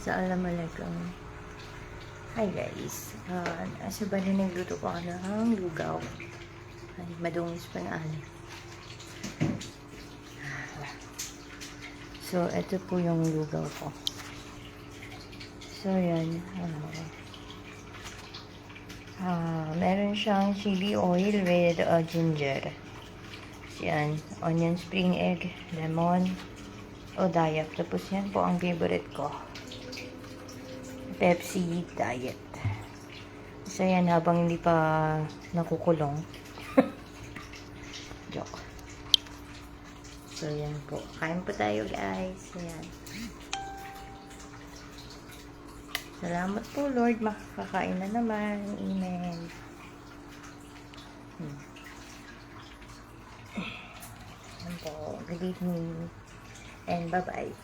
Assalamualaikum. Hi guys. Asa ba na nagluto ko ng lugaw? Ay, madungis pa na ano. So, ito po yung lugaw ko. So, yan. Meron siyang chili oil with ginger. Yan. Onion spring egg, lemon, o diet. Tapos yan po ang favorite ko. Pepsi diet. So, yan. Habang hindi pa nakukulong. Joke. So, yan po. Kain po tayo, guys. Ayan. Salamat po, Lord. Makakakain na naman. Amen. Yan po. Good evening. And bye-bye.